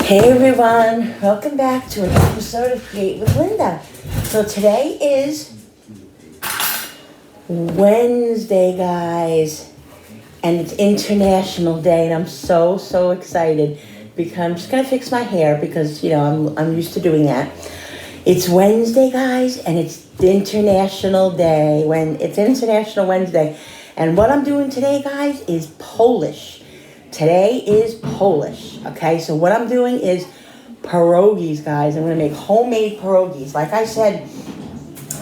Hey everyone, welcome back to an episode of Create with Linda. So today is Wednesday, guys, and it's International Day, and I'm so excited because I'm just gonna fix my hair because I'm used to doing that. It's Wednesday, guys, and it's International Day. It's International Wednesday, and what I'm doing today, guys, is Polish. Today is Polish, okay? So what I'm doing is pierogies, guys. I'm gonna make homemade pierogies. Like I said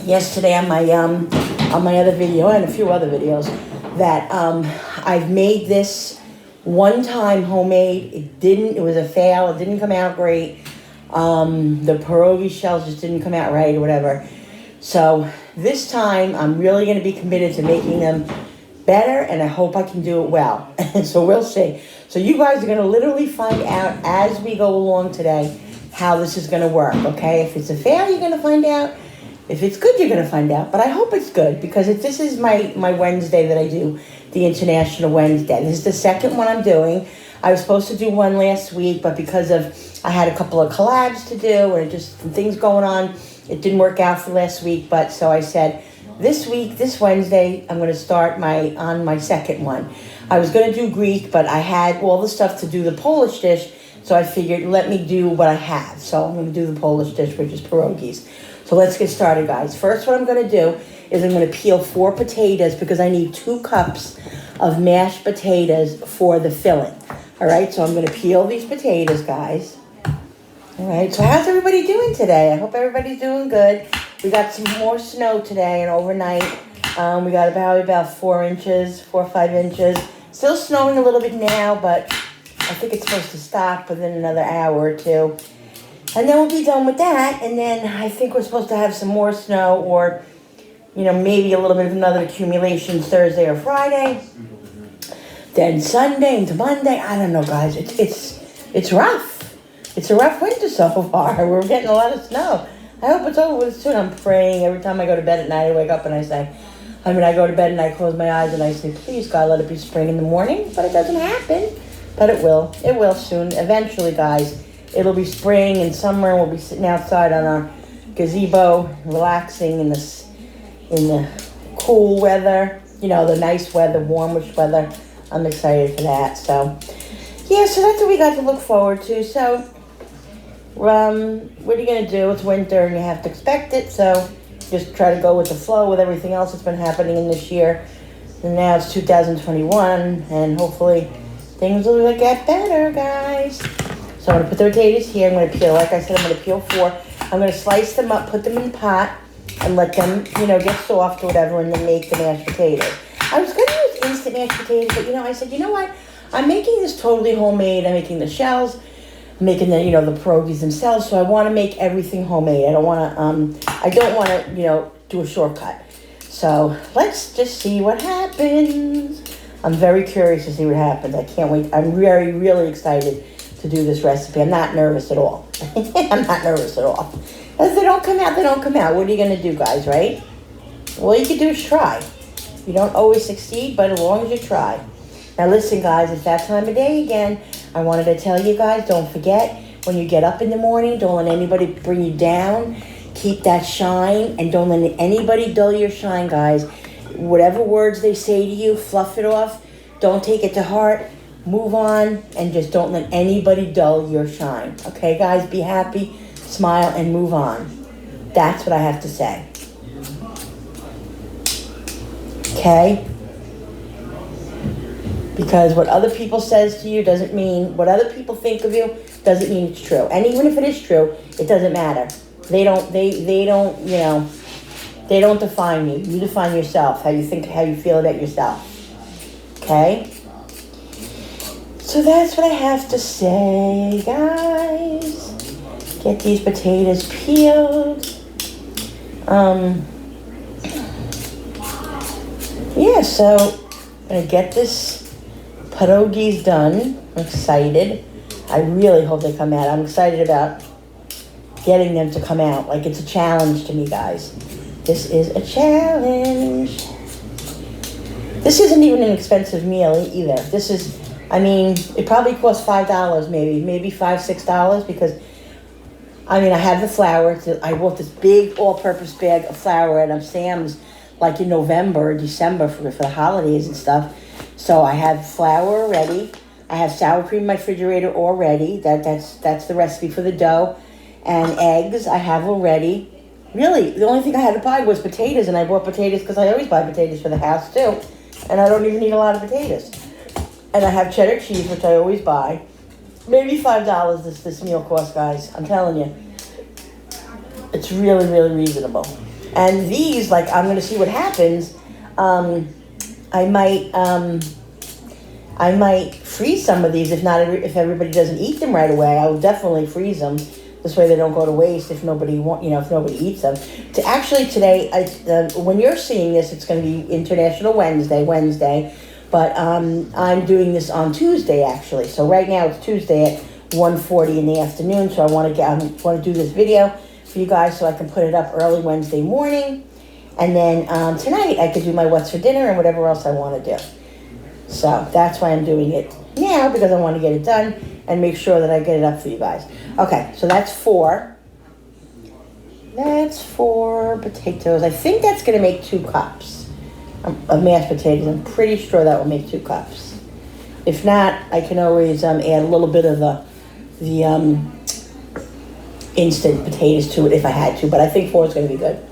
yesterday on my other video and a few other videos, that I've made this one time homemade. It was a fail. It didn't come out great. The pierogi shells just didn't come out right or whatever. So this time I'm really gonna be committed to making them better, and I hope I can do it well. So we'll see. So you guys are going to literally find out as we go along today how this is going to work, okay? If it's a fail, you're going to find out. If it's good, you're going to find out. But I hope it's good because this is my Wednesday that I do, the International Wednesday. This is the second one I'm doing. I was supposed to do one last week, but because I had a couple of collabs to do and just some things going on, it didn't work out for last week. But so I said, this week, this Wednesday, I'm going to start on my second one. I was going to do Greek, but I had all the stuff to do the Polish dish, so I figured let me do what I have. So I'm going to do the Polish dish, which is pierogies. So let's get started, guys. First, what I'm going to do is I'm going to peel 4 potatoes because I need 2 cups of mashed potatoes for the filling. All right, so I'm going to peel these potatoes, guys. All right, so how's everybody doing today? I hope everybody's doing good. We got some more snow today and overnight. We got about 4 or 5 inches. Still snowing a little bit now, but I think it's supposed to stop within another hour or 2. And then we'll be done with that. And then I think we're supposed to have some more snow or, maybe a little bit of another accumulation Thursday or Friday. Then Sunday into Monday. I don't know, guys. It's rough. It's a rough winter so far. We're getting a lot of snow. I hope it's over with soon. I'm praying every time I go to bed at night. I wake up and I go to bed and I close my eyes and I say, please, God, let it be spring in the morning. But it doesn't happen. But it will. It will soon. Eventually, guys, it'll be spring and summer. We'll be sitting outside on our gazebo, relaxing in the cool weather. The nice weather, warmish weather. I'm excited for that. So, yeah, so that's what we got to look forward to. So, what are you going to do? It's winter and you have to expect it. So, just try to go with the flow with everything else that's been happening in this year. And now it's 2021, and hopefully things will get better, guys. So I'm going to put the potatoes here. I'm going to peel, like I said, I'm going to peel 4. I'm going to slice them up, put them in the pot, and let them, get soft or whatever, and then make the mashed potatoes. I was going to use instant mashed potatoes, but, I said, you know what? I'm making this totally homemade. I'm making the shells. I'm making the, the pierogies themselves, so I want to make everything homemade. I don't want to, do a shortcut. So let's just see what happens. I'm very curious to see what happens. I can't wait. I'm very, really excited to do this recipe. I'm not nervous at all. I'm not nervous at all. If they don't come out, they don't come out. What are you going to do, guys, right? All you can do is try. You don't always succeed, but as long as you try. Now listen, guys, it's that time of day again. I wanted to tell you guys, don't forget, when you get up in the morning, don't let anybody bring you down. Keep that shine, and don't let anybody dull your shine, guys. Whatever words they say to you, fluff it off. Don't take it to heart. Move on, and just don't let anybody dull your shine. Okay, guys? Be happy, smile, and move on. That's what I have to say. Okay? Because what other people says to you doesn't mean, what other people think of you doesn't mean it's true. And even if it is true, it doesn't matter. They don't define you. You define yourself, how you think, how you feel about yourself. Okay? So that's what I have to say, guys. Get these potatoes peeled. Yeah, so I'm going to get this pierogies done. I'm excited. I really hope they come out. I'm excited about getting them to come out. Like, it's a challenge to me, guys. This is a challenge. This isn't even an expensive meal either. This is I mean, it probably costs $5 maybe $5, $6 because I mean I have the flour. I bought this big all-purpose bag of flour at Sam's like in November or December for the holidays and stuff. So I have flour already. I have sour cream in my refrigerator already. That's the recipe for the dough. And eggs I have already. Really, the only thing I had to buy was potatoes, and I bought potatoes because I always buy potatoes for the house too. And I don't even need a lot of potatoes. And I have cheddar cheese, which I always buy. Maybe $5 this meal costs, guys. I'm telling you. It's really, really reasonable. And these, like, I'm going to see what happens. I might freeze some of these if everybody doesn't eat them right away. I will definitely freeze them. This way they don't go to waste if nobody eats them. Today, when you're seeing this, it's going to be International Wednesday. But I'm doing this on Tuesday, actually. So right now it's Tuesday at 1:40 in the afternoon. So I want to do this video for you guys so I can put it up early Wednesday morning. And then tonight I could do my what's for dinner and whatever else I want to do. So that's why I'm doing it now, because I want to get it done and make sure that I get it up for you guys. Okay, so that's 4. That's 4 potatoes. I think that's going to make 2 cups of mashed potatoes. I'm pretty sure that will make 2 cups. If not, I can always add a little bit of the instant potatoes to it if I had to, but I think 4 is going to be good.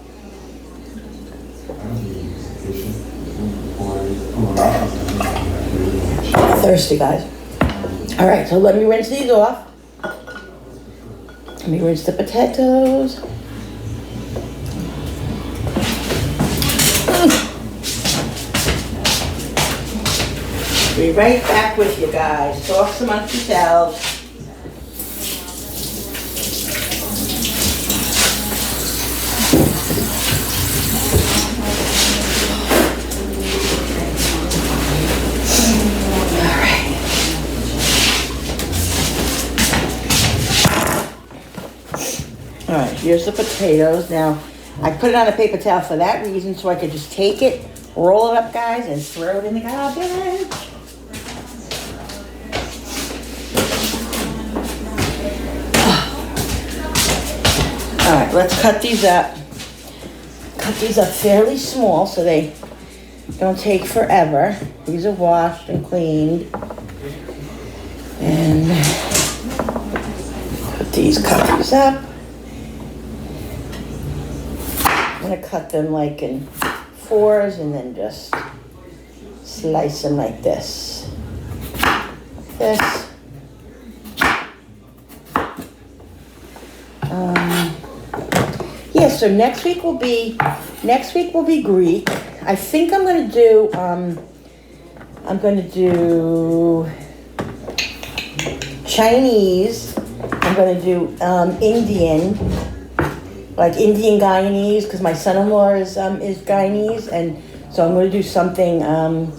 Thirsty, guys. All right, so let me rinse these off. Let me rinse the potatoes. Be right back with you guys. Talk amongst yourselves. All right, here's the potatoes. Now, I put it on a paper towel for that reason, so I could just take it, roll it up, guys, and throw it in the garbage. All right, let's cut these up. Cut these up fairly small so they don't take forever. These are washed and cleaned. And cut these up. I'm going to cut them like in 4s and then just slice them like this. Like this. Yeah, so next week will be Greek. I think I'm going to do Chinese. I'm going to do Indian. Like Indian Guyanese, because my son-in-law is Guyanese, and so I'm going to do something. I'm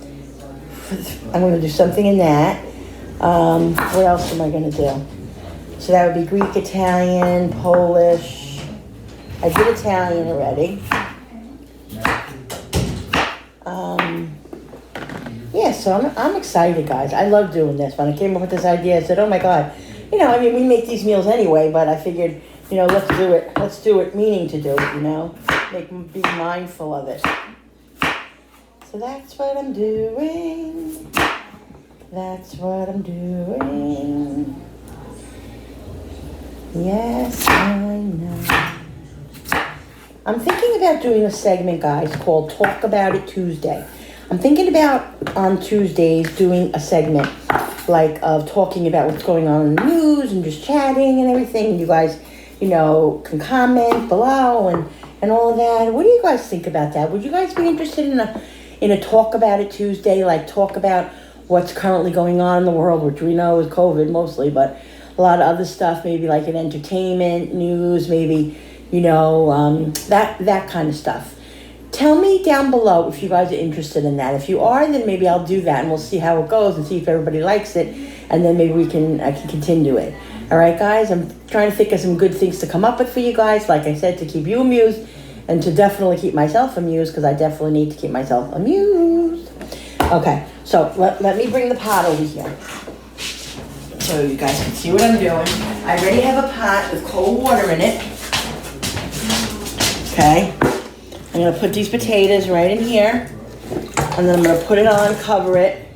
going to do something in that. What else am I going to do? So that would be Greek, Italian, Polish. I did Italian already. Yeah, so I'm excited, guys. I love doing this. When I came up with this idea, I said, "Oh my God, we make these meals anyway." But I figured, let's do it. Let's do it, meaning to do it. Be mindful of it. So that's what I'm doing. That's what I'm doing. Yes, I know. I'm thinking about doing a segment, guys, called Talk About It Tuesday. I'm thinking about on Tuesdays doing a segment like of talking about what's going on in the news and just chatting and everything. And you guys, can comment below and all of that. What do you guys think about that? Would you guys be interested in a Talk About It Tuesday, like talk about what's currently going on in the world, which we know is COVID mostly, but a lot of other stuff, maybe like in entertainment, news, maybe, that kind of stuff. Tell me down below if you guys are interested in that. If you are, then maybe I'll do that and we'll see how it goes and see if everybody likes it, and then maybe I can continue it. All right, guys, I'm trying to think of some good things to come up with for you guys, like I said, to keep you amused and to definitely keep myself amused, because I definitely need to keep myself amused. Okay, So let me bring the pot over here so you guys can see what I'm doing. I already have a pot with cold water in it. Okay. I'm gonna put these potatoes right in here, and then I'm gonna put it on, cover it,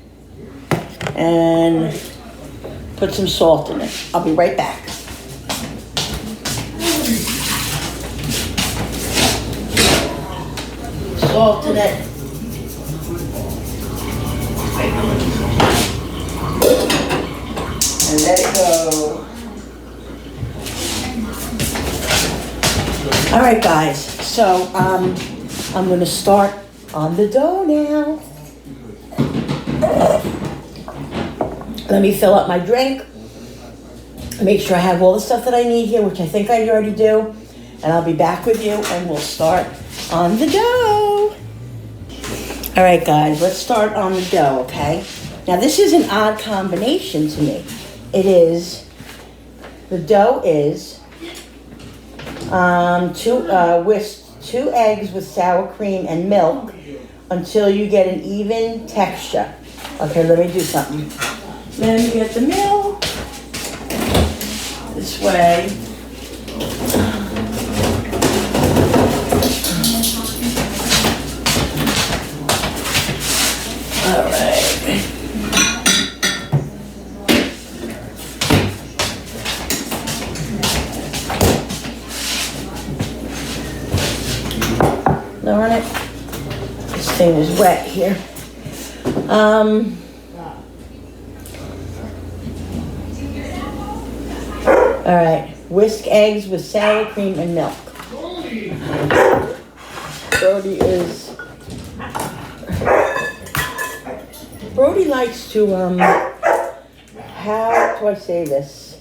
and put some salt in it. I'll be right back. Salt in it. And let it go. All right, guys. So I'm gonna start on the dough now. Let me fill up my drink. Make sure I have all the stuff that I need here, which I think I already do. And I'll be back with you, and we'll start on the dough. All right, guys, let's start on the dough, okay? Now, this is an odd combination to me. It is, the dough is whisk 2 eggs with sour cream and milk until you get an even texture. Okay, let me do something. Let me get the milk this way. All right. Darn it. This thing is wet here. All right. Whisk eggs with sour cream and milk. Brody likes to, how do I say this?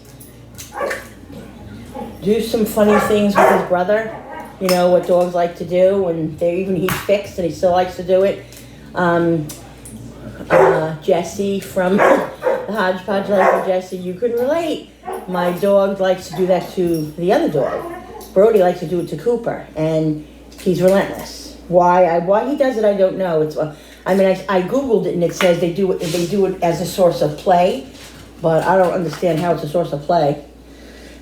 Do some funny things with his brother. You know what dogs like to do when he's fixed and he still likes to do it. Jessie from the Hodgepodge Life of Jessie, you can relate. My dog likes to do that to the other dog. Brody likes to do it to Cooper, and he's relentless. Why he does it, I don't know. I Googled it and it says they do it as a source of play, but I don't understand how it's a source of play.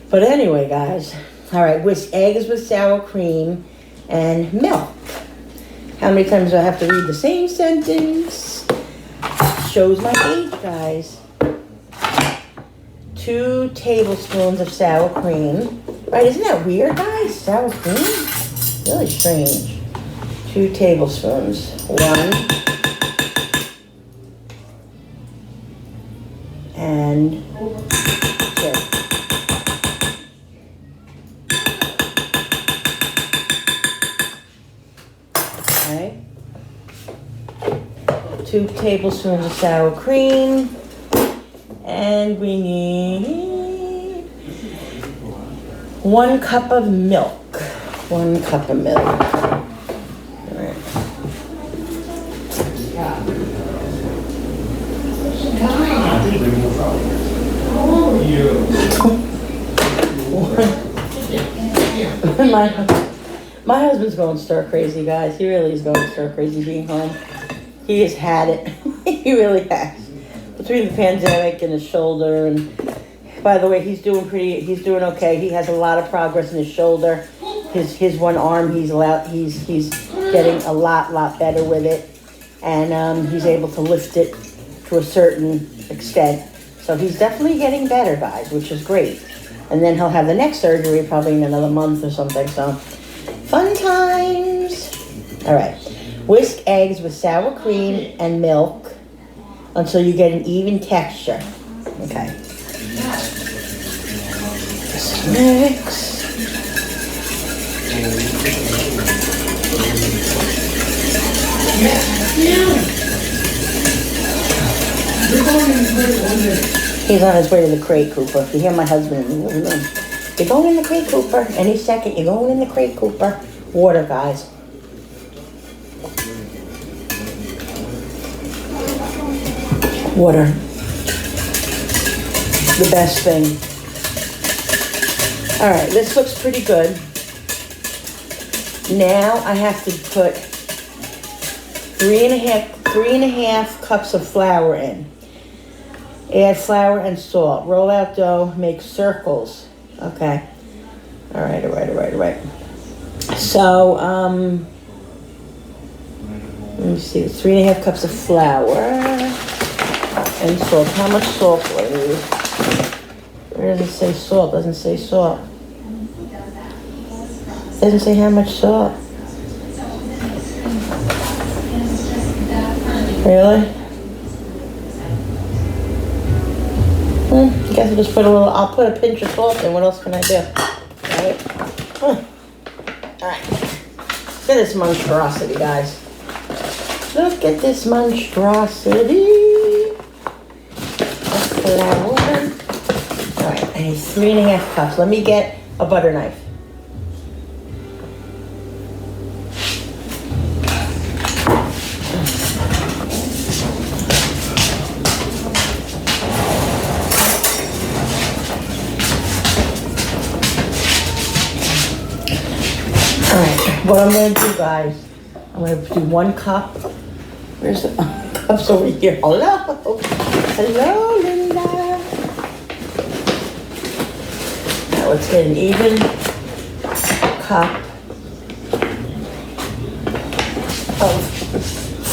But anyway, guys. All right, whisk eggs with sour cream and milk. How many times do I have to read the same sentence? Shows my age, guys. 2 tablespoons of sour cream. Right, isn't that weird, guys? Sour cream? Really strange. 2 tablespoons. 1. And 2. Okay. 2 tablespoons of sour cream. And we need 1 cup of milk. 1 cup of milk. All right. My husband's going stir crazy, guys. He really is going stir crazy being home. He has had it. He really has. Between the pandemic and his shoulder, and by the way, he's doing okay. He has a lot of progress in his shoulder. His one arm, he's getting a lot better with it, and he's able to lift it to a certain extent. So he's definitely getting better, guys, which is great. And then he'll have the next surgery probably in another month or something. So fun times. All right, whisk eggs with sour cream and milk until you get an even texture. Okay. Just mix. He's on his way to the crate, Cooper. If you hear my husband in the room, you're going in the crate, Cooper. Any second, you're going in the crate, Cooper. Water, guys. Water. The best thing. All right, this looks pretty good. Now I have to put 3.5 cups of flour in. Add flour and salt. Roll out dough. Make circles. Okay. All right. So, let me see. 3.5 cups of flour and salt. How much salt do I need? Where does it say salt? Doesn't say salt. Doesn't say how much salt. Really? I guess I'll just put I'll put a pinch of salt in. What else can I do? Right? Alright. Look at this monstrosity, guys. Look at this monstrosity. A flour. Alright, I need 3.5 cups. Let me get a butter knife. What I'm going to do, guys, I'm going to do 1 cup. Where's the cups over here? Hello, Linda. Now let's get an even cup of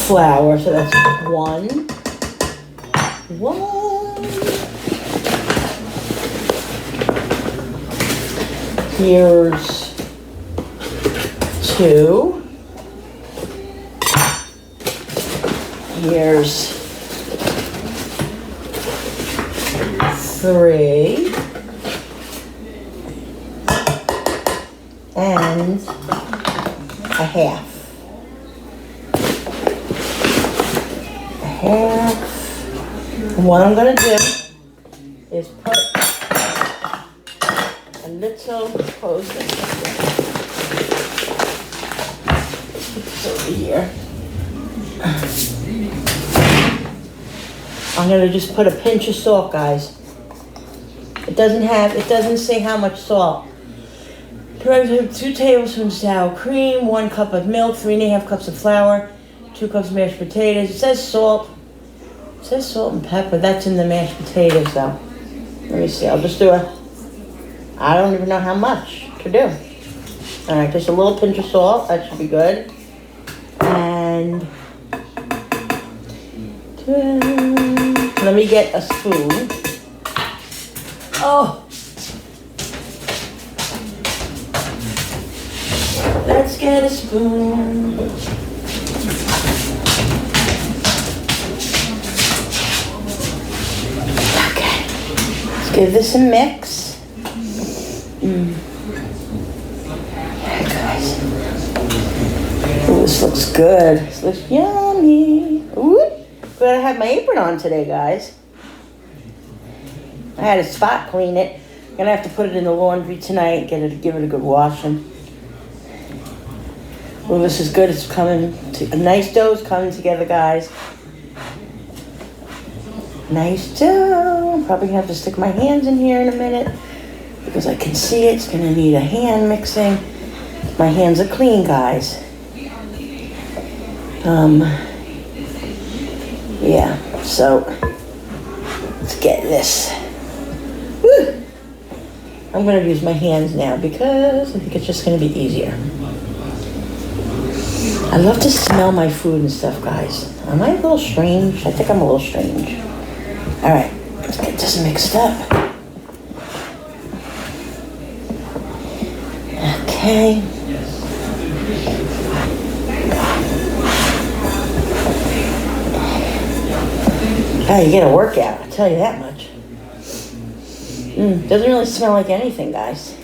flour. So that's 1. Here's 2. Here's 3. And a half. And what I'm going to do is put a little, close this over here. I'm going to just put a pinch of salt, guys. It doesn't say how much salt. 2 tablespoons sour cream, 1 cup of milk, 3.5 cups of flour, 2 cups of mashed potatoes. It says salt. It says salt and pepper. That's in the mashed potatoes, though. Let me see. I'll just do I don't even know how much to do. All right, just a little pinch of salt. That should be good. And let me get a spoon. Oh! Let's get a spoon. Okay. Let's give this a mix. Hey guys. Ooh, this looks good. This looks yummy. Ooh. But I have my apron on today, guys. I had to spot clean it. I'm gonna have to put it in the laundry tonight. Give it a good washing. Well, this is good. It's a nice dough's coming together, guys. Nice dough. I'm probably gonna have to stick my hands in here in a minute because I can see it's gonna need a hand mixing. My hands are clean, guys. Yeah, so let's get this. Woo! I'm gonna use my hands now because I think it's just gonna be easier. I love to smell my food and stuff, guys. Am I a little strange? I think I'm a little strange. All right, let's get this mixed up. Okay. Oh, you get a workout, I'll tell you that much. Doesn't really smell like anything, guys.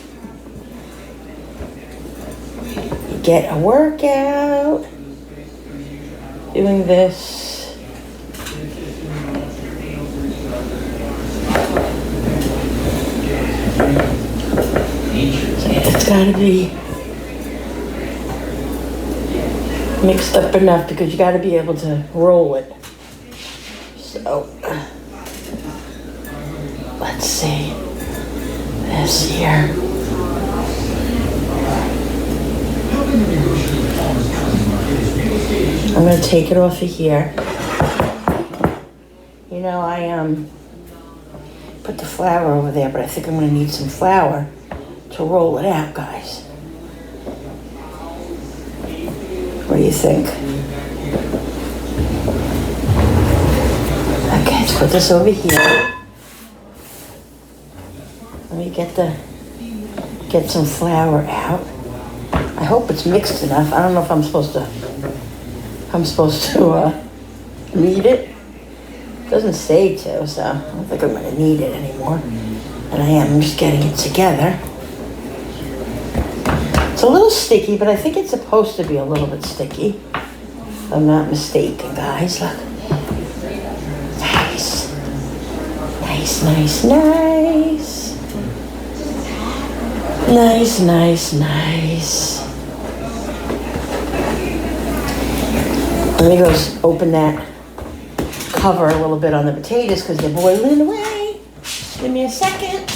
You get a workout doing this. So it's gotta be mixed up enough because you gotta be able to roll it. So, let's see this here. I'm gonna take it off of here. You know, I put the flour over there, but I think I'm gonna need some flour to roll it out, guys. What do you think? Okay, let's put this over here. Let me get some flour out. I hope it's mixed enough. I don't know if I'm supposed to knead it. It doesn't say to, so I don't think I'm gonna knead it anymore. And I am just getting it together. It's a little sticky, but I think it's supposed to be a little bit sticky. If I'm not mistaken, guys. Look. Nice. Nice, nice, nice. Nice, nice, nice. Let me go open that cover a little bit on the potatoes because they're boiling away. Give me a second.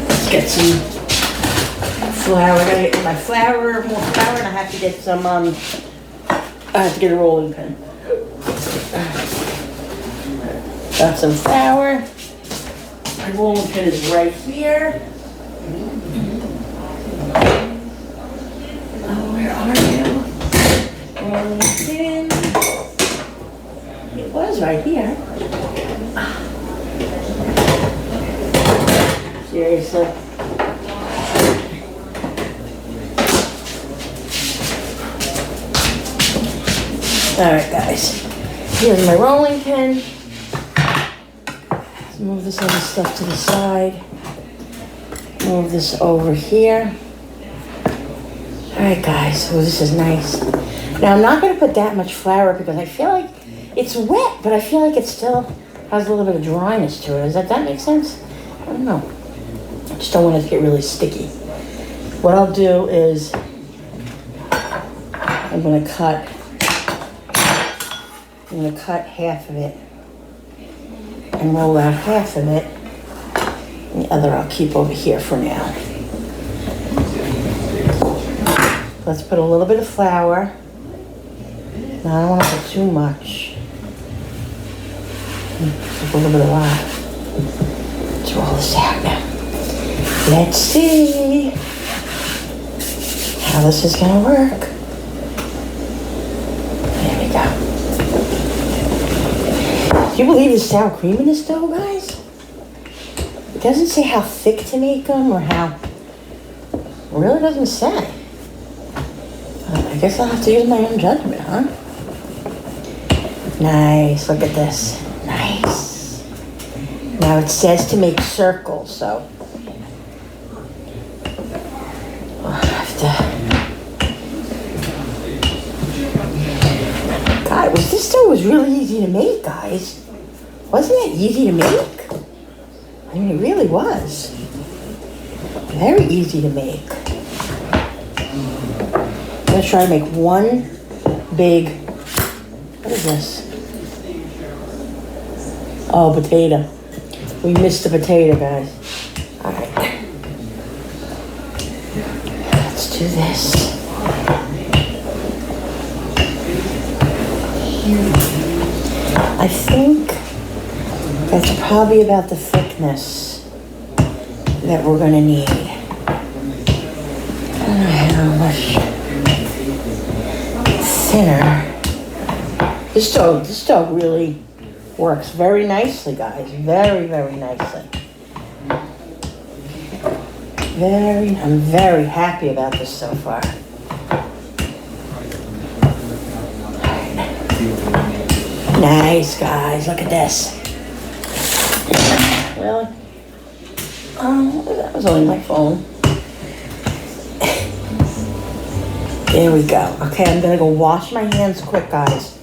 Let's get some flour. I gotta get my flour, more flour, and I have to get some, I have to get a rolling pin. Got some flour. My rolling pin is right here. Oh, where are you? Rolling pin. It was right here. Seriously. Alright, guys. Here's my rolling pin. Let's move this other stuff to the side. Move this over here. Alright, guys. So this is nice. Now, I'm not going to put that much flour because I feel like it's wet, but I feel like it still has a little bit of dryness to it. Does that make sense? I don't know. I just don't want it to get really sticky. What I'll do is I'm going to cut half of it and roll out half of it. And the other I'll keep over here for now. Let's put a little bit of flour. Now I don't want to put too much. Just a little bit of that. Let's roll this out now. Let's see how this is going to work. There we go. Do you believe there's sour cream in this dough, guys? It doesn't say how thick to make them or how... It really doesn't say. I guess I'll have to use my own judgment, huh? Nice, look at this. Nice. Now it says to make circles, so... I'll have to... God, this dough was really easy to make, guys. Wasn't that easy to make? I mean, it really was. Very easy to make. I'm gonna try to make one big, what is this? Oh, potato. We missed the potato, guys. All right. Let's do this. I think that's probably about the thickness that we're gonna need. I don't know how much thinner. This dough really works very nicely, guys. Very, very nicely. I'm very happy about this so far. Nice, guys. Look at this. Really? That was only my phone. There we go. Okay, I'm gonna go wash my hands quick, guys.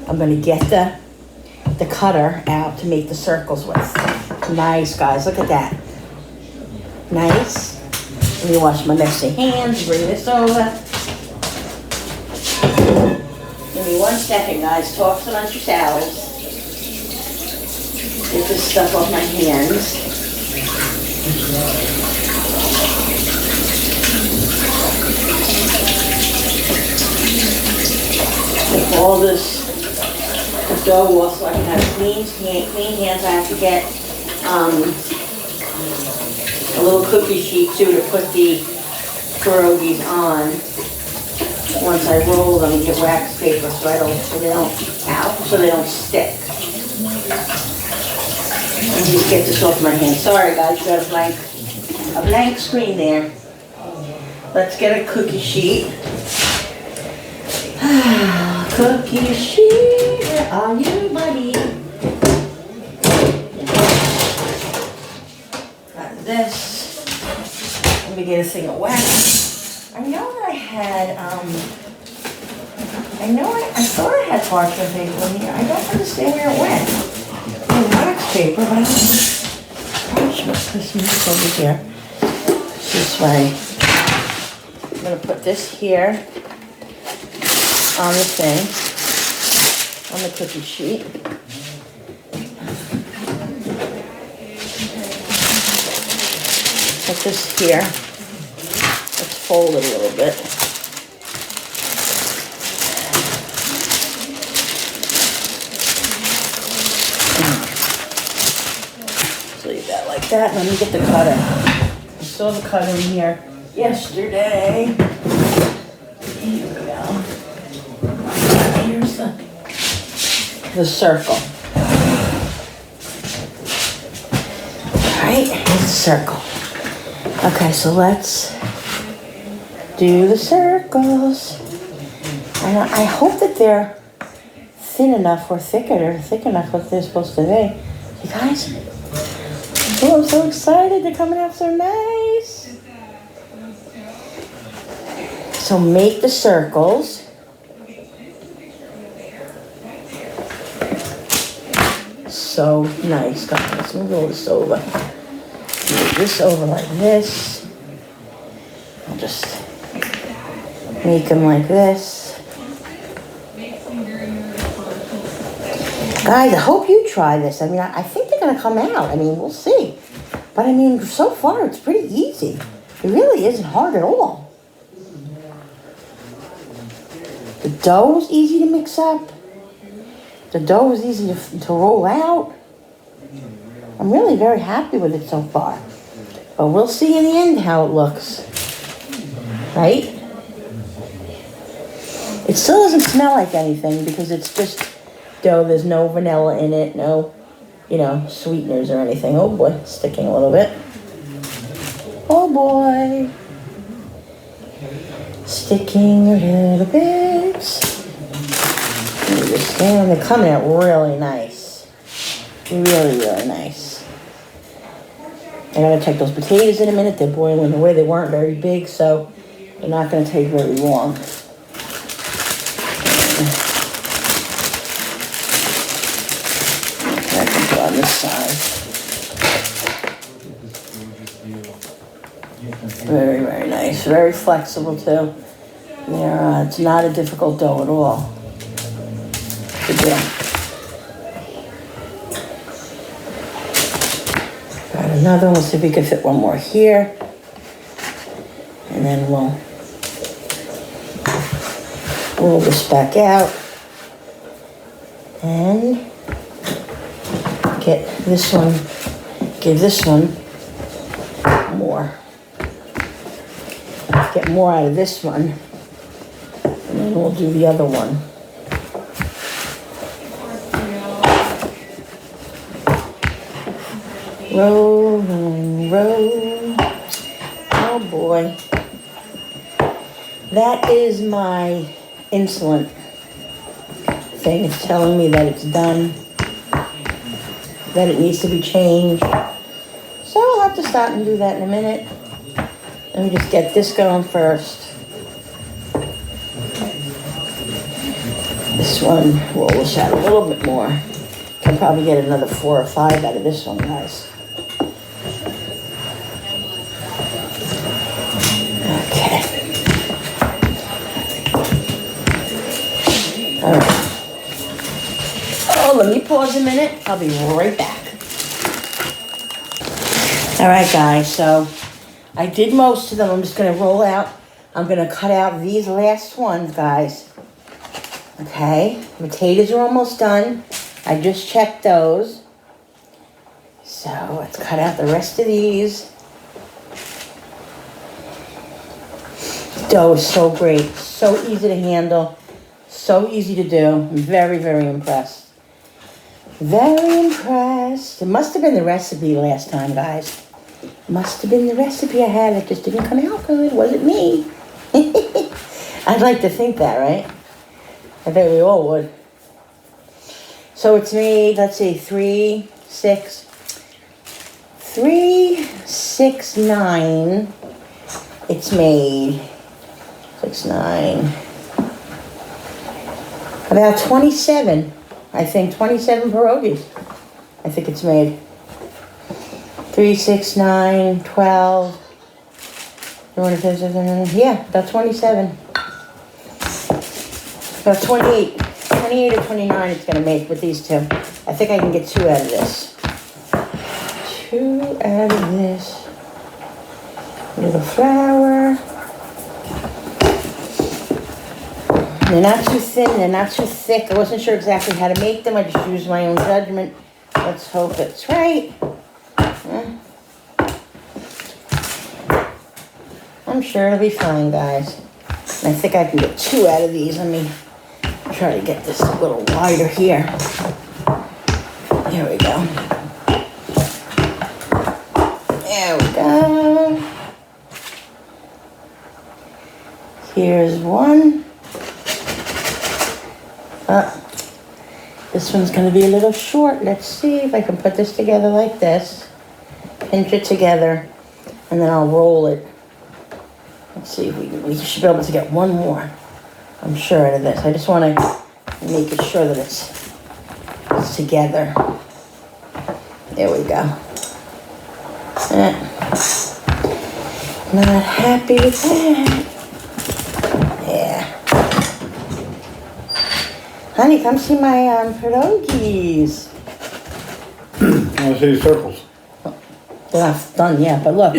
I'm gonna get the cutter out to make the circles with. Nice, guys. Look at that. Nice. Let me wash my messy hands. Bring this over. Give me 1 second, guys. Talk amongst yourselves. Get this stuff off my hands. Take all this dough off so I can have clean hands. I have to get a little cookie sheet too to put the pierogies on. Once I roll them, get wax paper so they don't stick. Let me just get this off my hand. Sorry guys, you got a blank screen there. Let's get a cookie sheet. Cookie sheet, where are you, buddy? Got this. Let me get a thing of wax. I know that I had, I thought I had parchment paper in here. I don't understand where it went. Wax paper, but I don't know. Parchment, this is over here. This way. I'm gonna put this here on the thing, on the cookie sheet. Put this here. Let's fold it a little bit. Just leave that like that. Let me get the cutter. I saw the cutter in here yesterday. Here we go. Here's the circle. Alright, here's the circle. Okay, so let's do the circles. And I hope that they're thin enough or thick enough what they're supposed to be. You guys? Oh, I'm so excited. They're coming out so nice. So make the circles. So nice, guys. Let's move all this over. Move this over like this. I'll just make them like this. Guys, I hope you try this. I mean, I think they're going to come out. I mean, we'll see. But I mean, so far, it's pretty easy. It really isn't hard at all. The dough is easy to mix up. The dough is easy to roll out. I'm really very happy with it so far. But we'll see in the end how it looks. Right? It still doesn't smell like anything because it's just dough. There's no vanilla in it, no, sweeteners or anything. Oh boy, it's sticking a little bit. Oh boy. Sticking a little bit. They're coming out really nice. Really, really nice. I gotta check those potatoes in a minute. They're boiling away. They weren't very big, so they're not gonna take very long. I can put on this side. Very, very nice. Very flexible too. It's not a difficult dough at all. Good deal. Got another one. Let's see if we can fit one more here. And then we'll roll this back out. And get this one, give this one more. Get more out of this one. And then we'll do the other one. Roll and roll. Oh boy. That is my insulin thing. It's telling me that it's done, that it needs to be changed. So I'll have to stop and do that in a minute. Let me just get this going first. This one, roll this out a little bit more. Can probably get another 4 or 5 out of this one, guys. Okay. All right. Oh, let me pause a minute. I'll be right back. All right, guys, so I did most of them. I'm just gonna roll out. I'm gonna cut out these last ones, guys. Okay, the potatoes are almost done. I just checked those. So let's cut out the rest of these. Dough is so great, so easy to handle, so easy to do. I'm very, very impressed. Very impressed. It must have been the recipe last time, guys. Must have been the recipe I had. It just didn't come out good. Wasn't me. I'd like to think that, right? I bet we all would. So it's made, let's see, 3, 6, 9. It's made 6, 9. About 27. I think 27 pierogies. I think it's made. 3, 6, 9, 12. Yeah, about 27. About 28. 28 or 29 it's gonna make with these two. I think I can get 2 out of this. 2 out of this. A little flour. They're not too thin, they're not too thick. I wasn't sure exactly how to make them. I just used my own judgment. Let's hope it's right. I'm sure it'll be fine, guys. And I think I can get 2 out of these. Let me try to get this a little wider here. There we go. There we go. Here's one. This one's going to be a little short. Let's see if I can put this together like this. Pinch it together. And then I'll roll it. Let's see if we should be able to get one more. I'm sure out of this. I just want to make it sure that it's together. There we go. Not happy with that. Yeah. Honey, come see my pierogies. I see circles. They're not done yet, but look.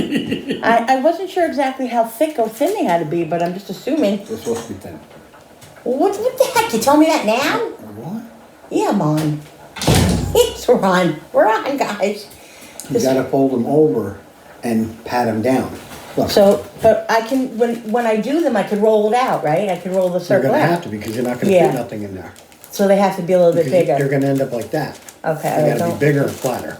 I wasn't sure exactly how thick or thin they had to be, but I'm just assuming. They're supposed to be thin. What the heck? You tell me that now? What? Yeah, I'm on. Yes, we're on. We're on, guys. You gotta fold them over and pat them down. Look. So, but I can, when I do them, I can roll it out, right? I can roll the You're circle gonna out. have to because you're not gonna Yeah. fit nothing in there. So they have to be a little bit Because bigger. They're gonna end up like that. Okay, They gotta be bigger and flatter.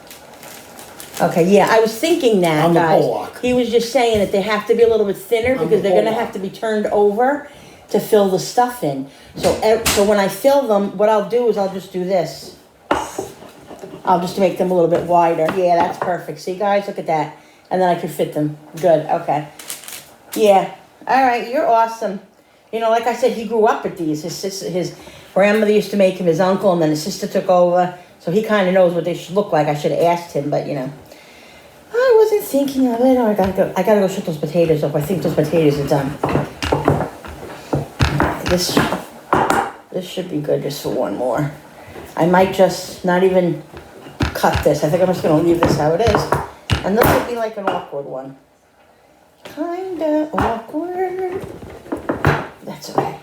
Okay, yeah, I was thinking that, On the guys. Pollock. He was just saying that they have to be a little bit thinner On because the they're gonna Pollock. have to be turned over to fill the stuff in. So when I fill them, what I'll do is I'll just do this. I'll just make them a little bit wider. Yeah, that's perfect. See, guys, look at that. And then I can fit them. Good, okay. Yeah, all right, you're awesome. You know, like I said, he grew up with these. His grandmother used to make him, his uncle, and then his sister took over. So he kind of knows what they should look like. I should have asked him, but you know. I wasn't thinking of it. Oh, I gotta go shut those potatoes up. I think those potatoes are done. This should be good just for one more. I might just not even cut this. I think I'm just gonna leave this how it is. And this would be like an awkward one. Kinda awkward. That's okay.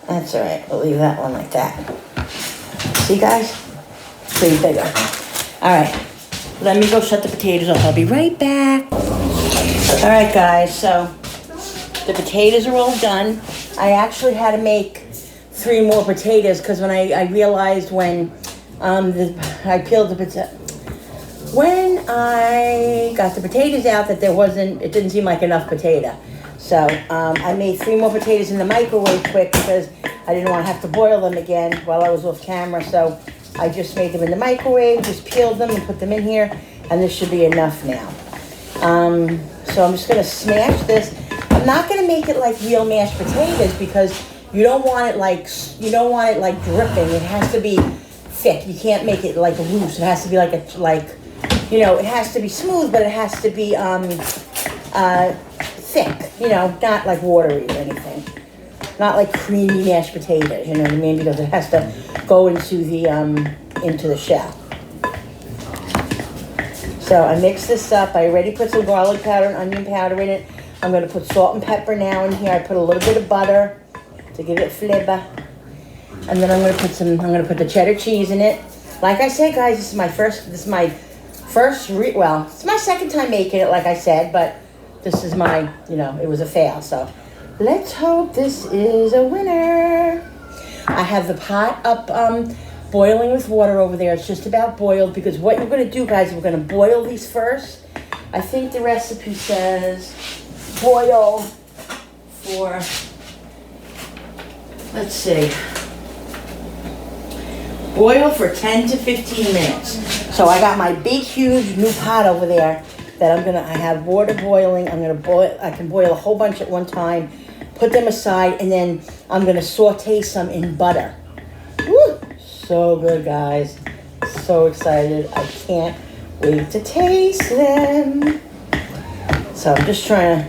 That's alright. We'll leave that one like that. See, guys? Pretty bigger. Alright. Let me go shut the potatoes up. I'll be right back. Alright, guys. So, the potatoes are all done. I actually had to make 3 more potatoes because when I realized when I peeled the potato. When I got the potatoes out that it didn't seem like enough potato. So I made 3 more potatoes in the microwave quick because I didn't want to have to boil them again while I was off camera. So I just made them in the microwave, just peeled them and put them in here, and this should be enough now. So I'm just gonna smash this. I'm not gonna make it like real mashed potatoes because you don't want it like dripping. It has to be thick. You can't make it like loose. It has to be it has to be smooth, but it has to be thick. You know, not like watery or anything. Not like creamy mashed potatoes. You know what I mean? Because it has to go into the shell. So So I mix this up. I already put some garlic powder and onion powder in it. I'm gonna put salt and pepper now in here. I put a little bit of butter to give it flavor. And then I'm gonna put the cheddar cheese in it. Like I said, guys, it's my second time making it, like I said, but this is my, it was a fail. So let's hope this is a winner. I have the pot up, boiling with water over there. It's just about boiled, because what you're gonna do, guys, we're gonna boil these first. I think the recipe says boil for, let's see, boil for 10 to 15 minutes. So I got my big, huge new pot over there that I have water boiling. I can boil a whole bunch at one time, put them aside, and then I'm gonna saute some in butter. Woo! So good, guys. So excited. I can't wait to taste them. So I'm just trying to,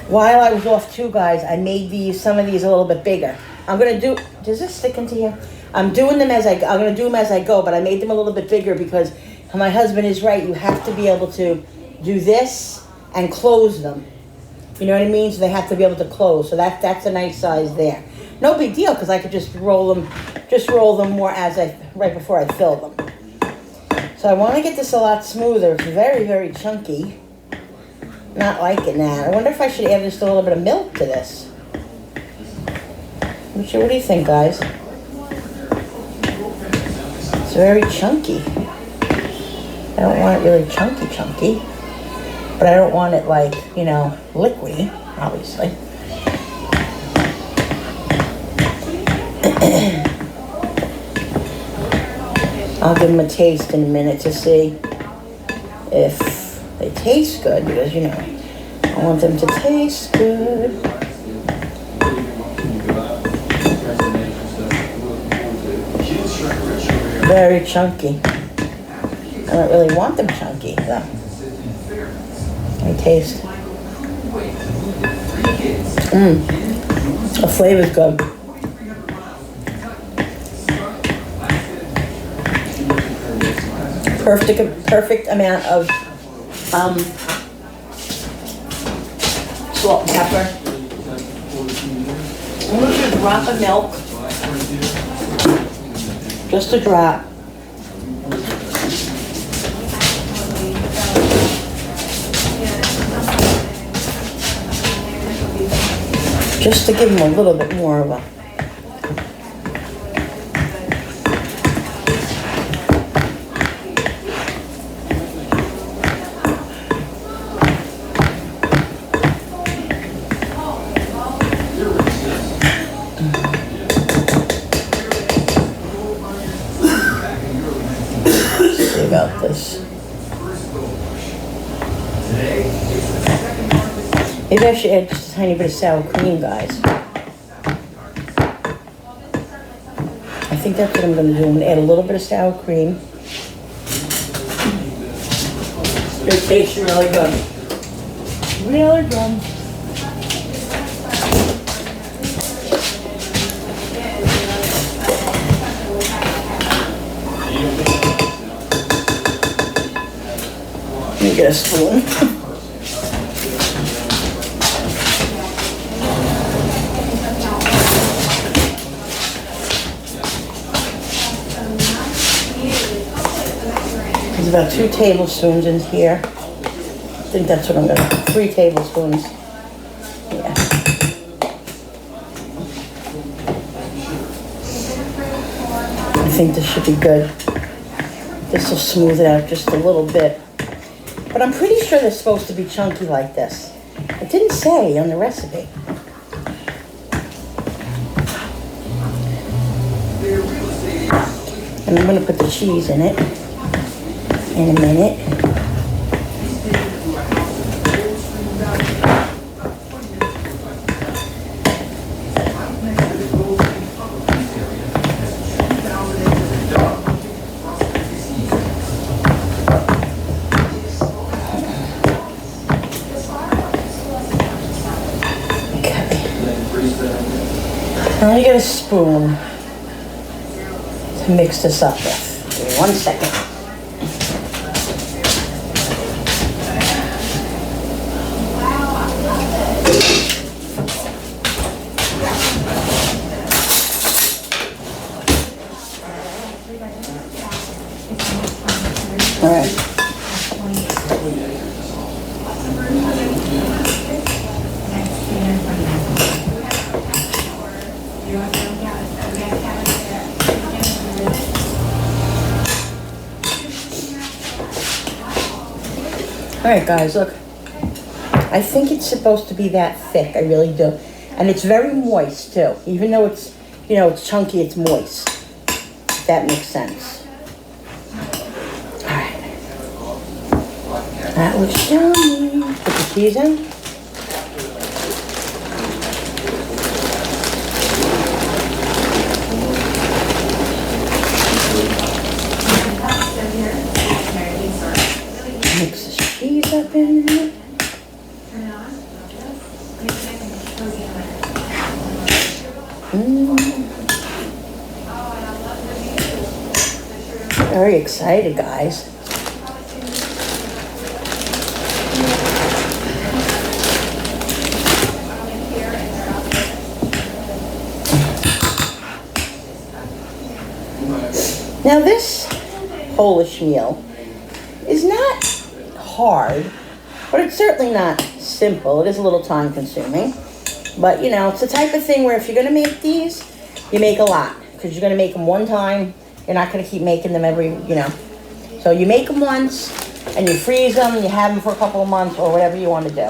while I was off too, guys, I made some of these a little bit bigger. Does this stick into here? I'm gonna do them as I go, but I made them a little bit bigger because my husband is right. You have to be able to do this and close them. You know what I mean? So they have to be able to close. So that's a nice size there. No big deal, because I could just roll them more right before I fill them. So I want to get this a lot smoother. It's very, very chunky. Not liking that. I wonder if I should add just a little bit of milk to this. What do you think, guys? It's very chunky. I don't want it really chunky, but I don't want it like, liquidy, obviously. I'll give them a taste in a minute to see if they taste good, because, I want them to taste good. Very chunky. I don't really want them chunky, though. Let me taste. The flavor's good. Perfect amount of salt and pepper. I'm going to do a drop of milk. Just a drop. Just to give them a little bit more of a about this. Maybe I should add just a tiny bit of sour cream, guys. I think that's what I'm going to do. I'm going to add a little bit of sour cream. It tastes really good. Really good. Let me get a spoon. There's about 2 tablespoons in here. I think that's what I'm going to do. 3 tablespoons. Yeah. I think this should be good. This will smooth it out just a little bit. But I'm pretty sure they're supposed to be chunky like this. It didn't say on the recipe. And I'm going to put the cheese in it in a minute. Now you get a spoon to mix this up with. Give me 1 second. All right. All right, guys, look. I think it's supposed to be that thick. I really do. And it's very moist, too. Even though it's, you know, it's chunky, it's moist. If that makes sense. All right. That looks yummy. Put the cheese in. Mix the cheese up in it. Very excited, guys. Now this Polish meal is not hard, but it's certainly not simple. It is a little time consuming. But you know, it's the type of thing where if you're gonna make these, you make a lot. Because you're gonna make them one time, you're not gonna keep making them every, you know. So you make them once, and you freeze them, you have them for a couple of months, or whatever you want to do.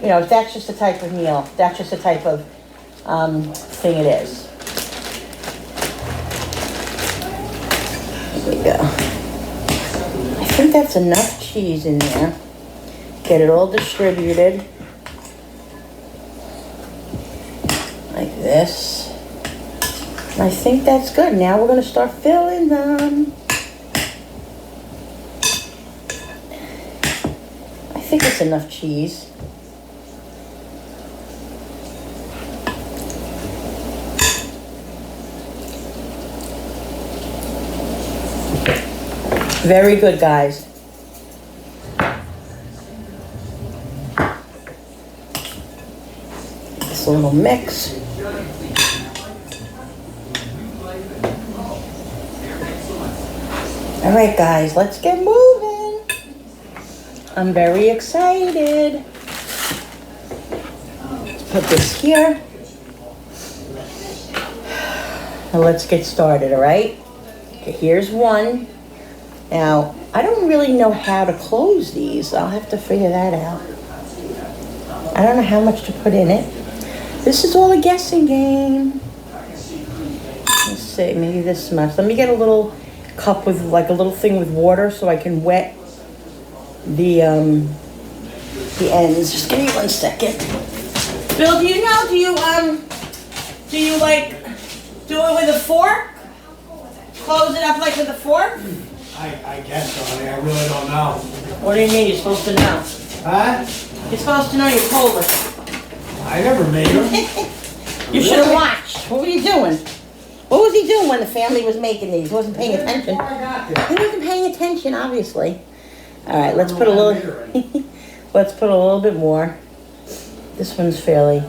You know, that's just the type of meal, that's just the type of thing it is. There we go. I think that's enough cheese in there. Get it all distributed. Like this. And I think that's good. Now we're going to start filling them. I think it's enough cheese. Very good, guys. Just a little mix. All right, guys, let's get moving. I'm very excited. Let's put this here. Now let's get started, all right? Okay, here's one. Now, I don't really know how to close these. I'll have to figure that out. I don't know how much to put in it. This is all a guessing game. Let's see, maybe this much. Let me get a little cup with like a little thing with water so I can wet the ends. Just give me 1 second. Bill, do you know, do you like do it with a fork? Close it up like with a fork? I guess so. I really don't know. What do you mean? You're supposed to know. Huh? You're supposed to know you're Polish. I never made them. You should have watched. What were you doing? What was he doing when the family was making these? He wasn't paying attention. He wasn't paying attention, obviously. All right, let's put a little. Let's put a little bit more. This one's fairly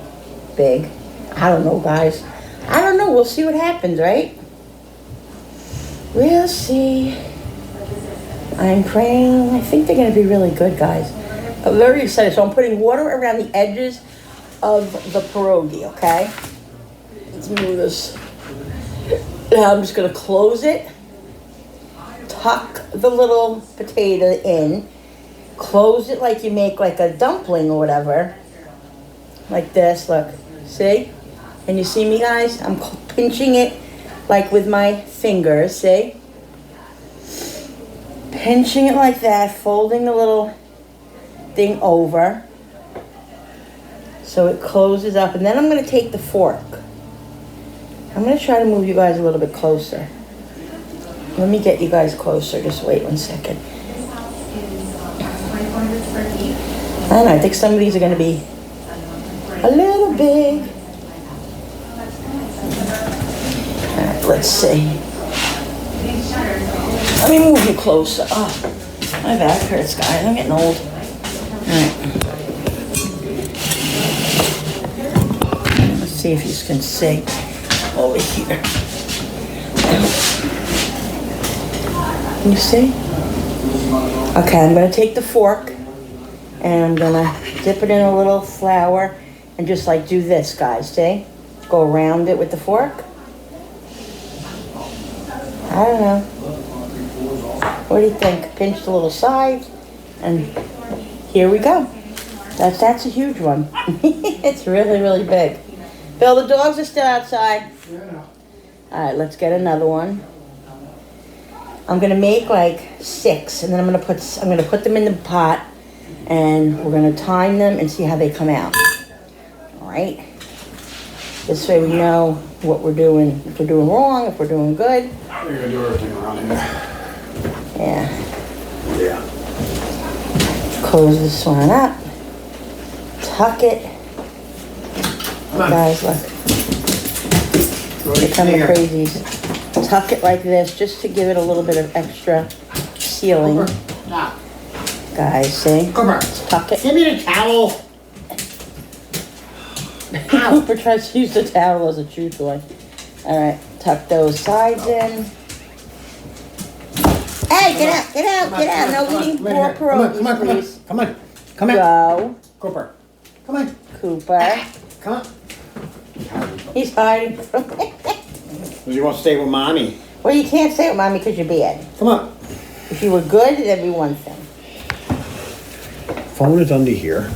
big. I don't know, guys. I don't know. We'll see what happens, right? We'll see. I'm praying. I think they're going to be really good, guys. I'm very excited. So I'm putting water around the edges of the pierogi, okay? Let's move this. Now I'm just going to close it. Tuck the little potato in. Close it like you make like a dumpling or whatever. Like this, look. See? Can you see me, guys? I'm pinching it like with my fingers, see? Pinching it like that, folding the little thing over so it closes up. And then I'm going to take the fork. I'm going to try to move you guys a little bit closer. Let me get you guys closer. Just wait 1 second. I don't know. I think some of these are going to be a little big. All right, let's see. Let me move you closer. Oh, my back hurts, guys. I'm getting old. All right. Let's see if you can see over here. Can you see? Okay, I'm gonna take the fork and I'm gonna dip it in a little flour and just like do this, guys, see? Go around it with the fork. I don't know. What do you think? Pinch the little sides and here we go. That's a huge one. It's really, really big. Bill, the dogs are still outside. All right, let's get another one. I'm gonna make like 6, and then I'm gonna put them in the pot, and we're gonna time them and see how they come out. All right. This way we know what we're doing. If we're doing wrong, if we're doing good. You're gonna do everything around here. Yeah. Yeah. Close this one up. Tuck it. Guys, look. Here come the crazies. Tuck it like this just to give it a little bit of extra sealing. Guys, see? Come here. Tuck it. Give me the towel. Cooper tries to use the towel as a chew toy. All right, tuck those sides in. Hey, get out, get out, get out. No eating more pierogies, please. Come on. Come here. Go. Cooper. Come on. Cooper. Come on. He's hiding from me. You want to stay with mommy? Well, you can't say it, Mommy, because you're bad. Come on. If you were good, that'd be one thing. Phone is under here.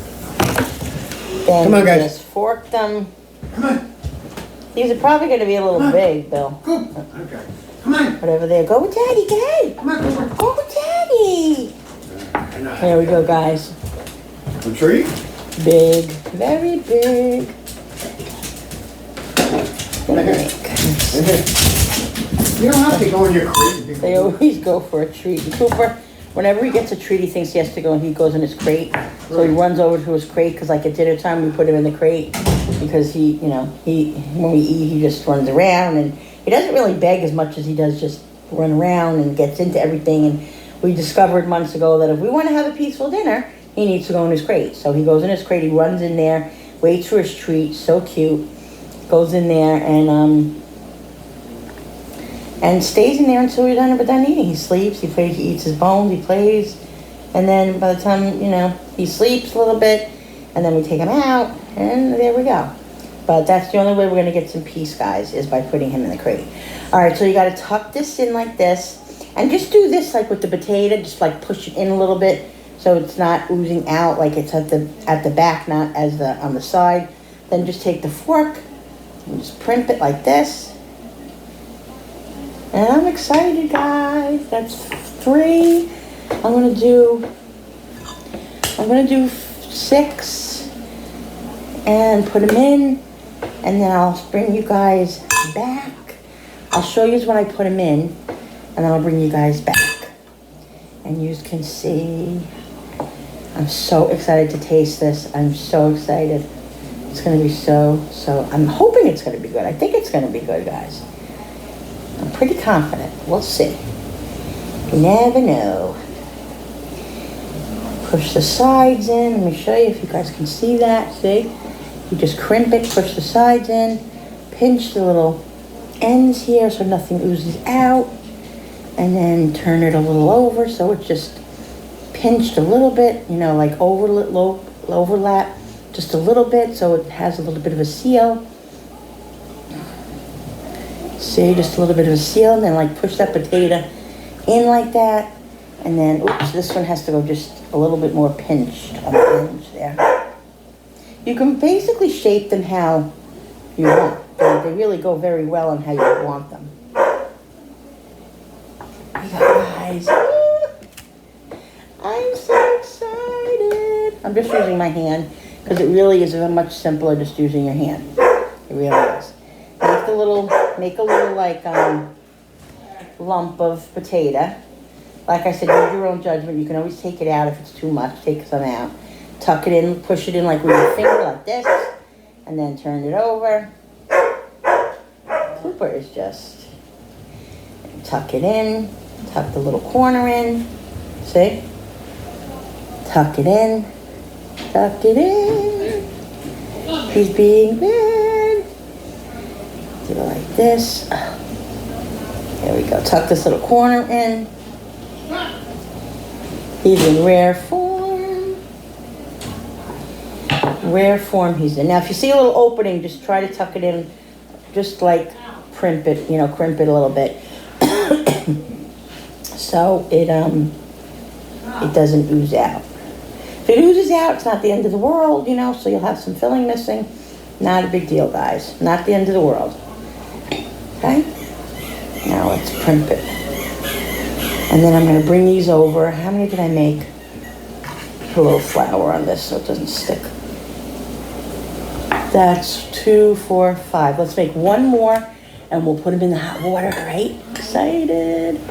Then Come on, guys. just fork them. Come on. These are probably going to be a little big, Bill. Go. Okay. Come on. Whatever they are. Go with Daddy, get out. Come on, Cooper. Go with Daddy. There we go, guys. A tree? Big, very big. You don't have to go in your crate. They always go for a treat. And Cooper, whenever he gets a treat, he thinks he has to go and he goes in his crate. So he runs over to his crate because like at dinner time we put him in the crate because he, when we eat, he just runs around and he doesn't really beg as much as he does just run around and gets into everything. And we discovered months ago that if we want to have a peaceful dinner, he needs to go in his crate. So he goes in his crate, he runs in there, waits for his treat, so cute, goes in there and stays in there until we're done eating. He sleeps, he plays, he eats his bones, he plays, and then by the time, he sleeps a little bit, and then we take him out, and there we go. But that's the only way we're gonna get some peace, guys, is by putting him in the crate. All right, so you gotta tuck this in like this, and just do this like with the potato, just like push it in a little bit, so it's not oozing out like it's at the back, not as on the side. Then just take the fork, and just primp it like this. And I'm excited, guys. That's 3. I'm gonna do 6 and put them in, and then I'll bring you guys back. I'll show you when I put them in, and then I'll bring you guys back. And you can see, I'm so excited to taste this. I'm so excited. It's gonna be so, I'm hoping it's gonna be good. I think it's gonna be good, guys. I'm pretty confident. We'll see. You never know. Push the sides in. Let me show you if you guys can see that. See? You just crimp it, push the sides in, pinch the little ends here so nothing oozes out, and then turn it a little over so it's just pinched a little bit, like overlap just a little bit so it has a little bit of a seal. See, just a little bit of a seal, and then like push that potato in like that, and then, oops, this one has to go just a little bit more pinched on the ends there. You can basically shape them how you want. They really go very well on how you want them. You guys, I'm so excited. I'm just using my hand because it really is much simpler just using your hand. It really is. Make a little like lump of potato. Like I said, use your own judgment. You can always take it out if it's too much. Take some out. Tuck it in, push it in like with your finger like this, and then turn it over. Cooper is just tuck it in, tuck the little corner in. See? Tuck it in, tuck it in. He's being good. Do it like this. There we go. Tuck this little corner in. He's in rare form. Rare form he's in. Now, if you see a little opening, just try to tuck it in, just like crimp it a little bit. So it doesn't ooze out. If it oozes out, it's not the end of the world, so you'll have some filling missing. Not a big deal, guys. Not the end of the world. Okay? Now let's crimp it. And then I'm going to bring these over. How many did I make? Put a little flour on this so it doesn't stick. That's 2, 4, 5. Let's make one more and we'll put them in the hot water, right? Excited.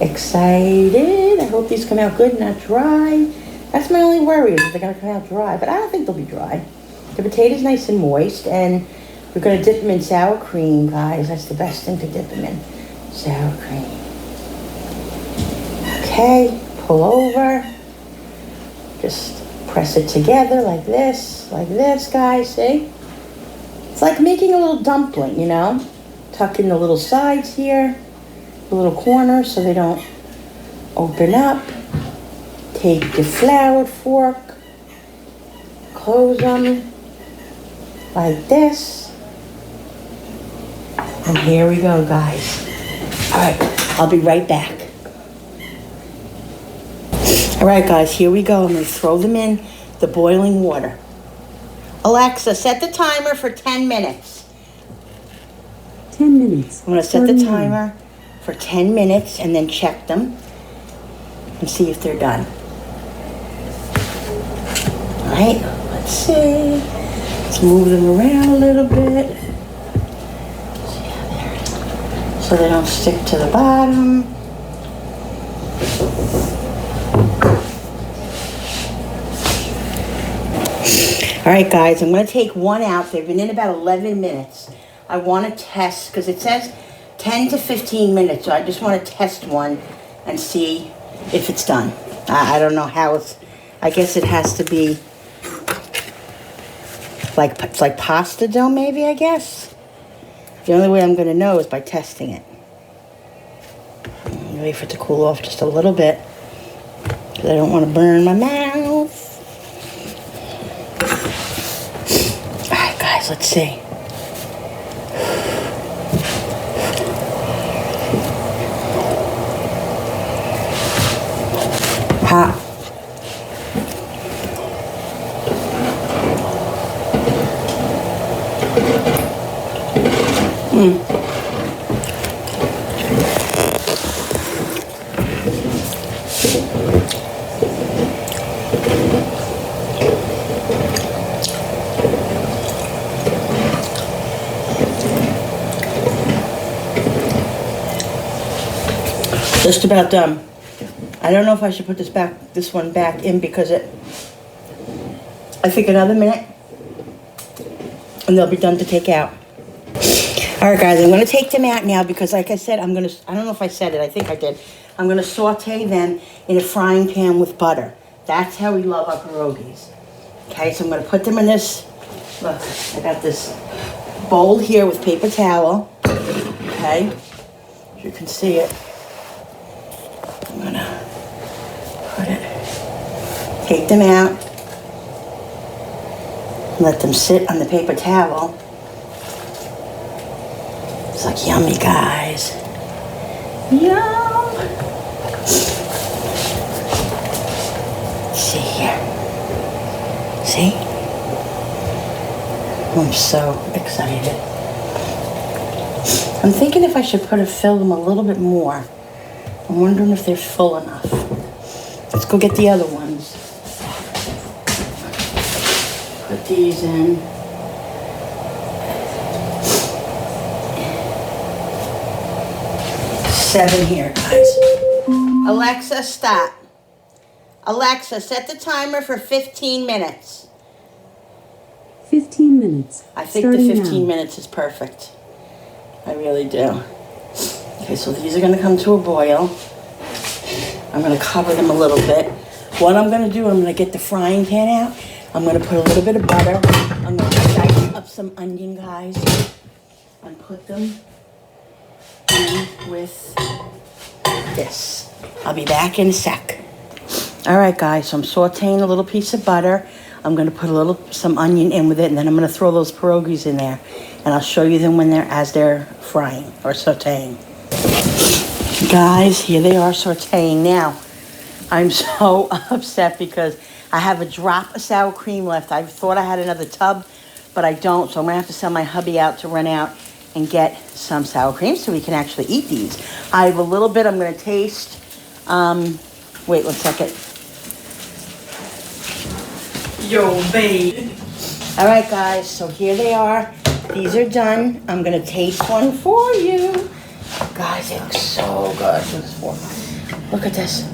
Excited. I hope these come out good, not dry. That's my only worry, is that they're going to come out dry. But I don't think they'll be dry. The potato's nice and moist, and we're going to dip them in sour cream, guys. That's the best thing to dip them in. Sour cream. Okay, pull over. Just press it together like this, guys, see? It's like making a little dumpling, Tuck in the little sides here, the little corners so they don't open up. Take your floured fork, close them like this. And here we go, guys. All right, I'll be right back. All right, guys, here we go. I'm going to throw them in the boiling water. Alexa, set the timer for 10 minutes. 10 minutes. I'm going to set the timer for 10 minutes and then check them and see if they're done. All right, let's see. Let's move them around a little bit. So they don't stick to the bottom. All right, guys, I'm going to take one out. They've been in about 11 minutes. I want to test, because it says 10 to 15 minutes, so I just want to test one and see if it's done. I don't know how it's, I guess it has to be it's like pasta dough, maybe, I guess. The only way I'm going to know is by testing it. Wait for it to cool off just a little bit, because I don't want to burn my mouth. Let's see. Hot. Just about done. I don't know if I should put this one back in, because I think another minute and they'll be done to take out. All right, guys, I'm going to take them out now because, like I said, I don't know if I said it. I think I did. I'm going to saute them in a frying pan with butter. That's how we love our pierogies. Okay, so I'm going to put them in this. Look, I got this bowl here with paper towel. Okay, you can see it. I'm gonna take them out, let them sit on the paper towel. It's like yummy, guys. Yum! See here. See? I'm so excited. I'm thinking if I should fill them a little bit more. I'm wondering if they're full enough. Let's go get the other ones. Put these in. Seven here, guys. Alexa, stop. Alexa, set the timer for 15 minutes. 15 minutes. I think the 15 minutes is perfect. I really do. Okay, so these are going to come to a boil. I'm going to cover them a little bit. What I'm going to do, I'm going to get the frying pan out. I'm going to put a little bit of butter. I'm going to dice up some onion, guys, and put them in with this. I'll be back in a sec. All right, guys, so I'm sauteing a little piece of butter. I'm gonna put some onion in with it, and then I'm gonna throw those pierogies in there, and I'll show you them as they're frying or sauteing. Guys, here they are sauteing now. I'm so upset because I have a drop of sour cream left. I thought I had another tub, but I don't, so I'm gonna have to send my hubby out to run out and get some sour cream so we can actually eat these. I have a little bit I'm gonna taste. Wait 1 second. Yo, babe. All right, guys, so here they are. These are done. I'm gonna taste one for you. Guys, they look so good. Look at this.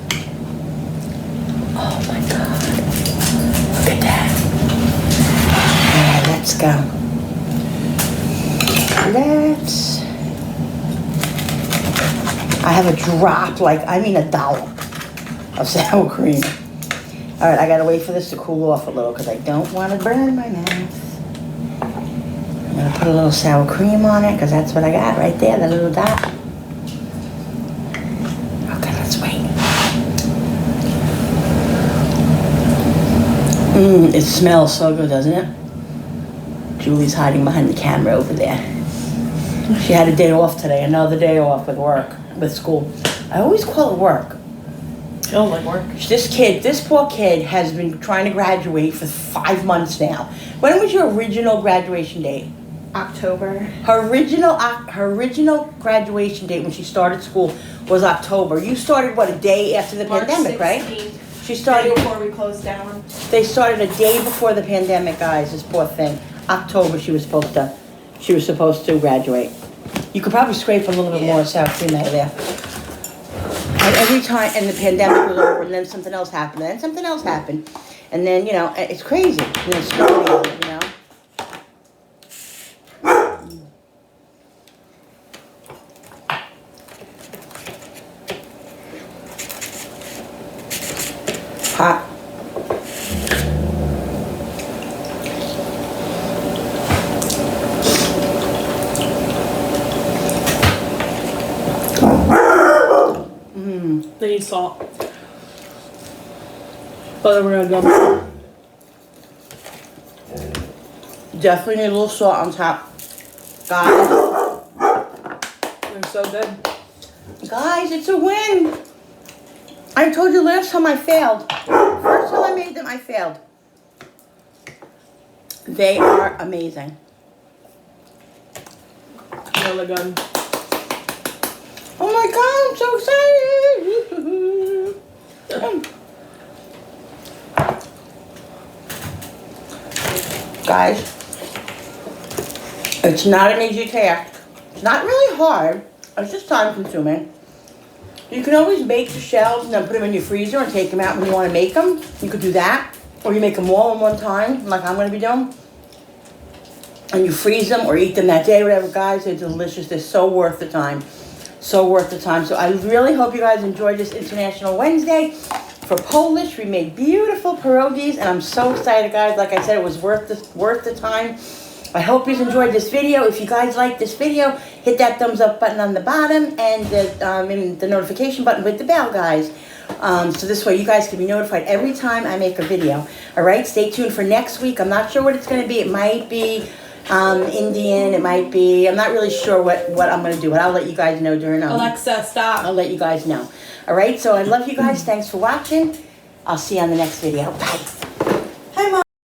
Oh my God. Look at that. All right, let's go. I have a drop, a dollop of sour cream. All right, I gotta wait for this to cool off a little because I don't want to burn my mouth. I'm gonna put a little sour cream on it because that's what I got right there, that little dot. Okay, let's wait. It smells so good, doesn't it? Julie's hiding behind the camera over there. She had a day off today, another day off with school. I always call it work. Feels like work. This poor kid has been trying to graduate for 5 months now. When was your original graduation date? October. Her original graduation date when she started school was October. You started a day after the March pandemic, 16th, right? She started before we closed down. They started a day before the pandemic, guys. This poor thing. October she was supposed to graduate. You could probably scrape a little bit more sour cream out of there. And every time, and the pandemic was over, and then something else happened, and then something else happened, and then it's crazy. And it's snowing, Hot. They need salt. But then we're gonna go. Definitely need a little salt on top. Guys. They're so good. Guys, it's a win. I told you last time I failed. First time I made them, I failed. They are amazing. Really good. Oh my God, I'm so excited. Guys, it's not an easy task. It's not really hard. It's just time consuming. You can always bake the shells and then put them in your freezer and take them out when you want to make them. You could do that. Or you make them all in one time, like I'm going to be doing. And you freeze them or eat them that day, whatever. Guys, they're delicious. They're so worth the time. So worth the time. So I really hope you guys enjoyed this International Wednesday. For Polish, we made beautiful pierogies, and I'm so excited, guys. Like I said, it was worth the time. I hope you enjoyed this video. If you guys like this video, hit that thumbs up button on the bottom and the notification button with the bell, guys. So this way you guys can be notified every time I make a video. All right, stay tuned for next week. I'm not sure what it's going to be. It might be Indian. It might be, I'm not really sure what I'm going to do, but I'll let you guys know during Alexa, stop. I'll let you guys know. All right, so I love you guys. Thanks for watching. I'll see you on the next video. Bye.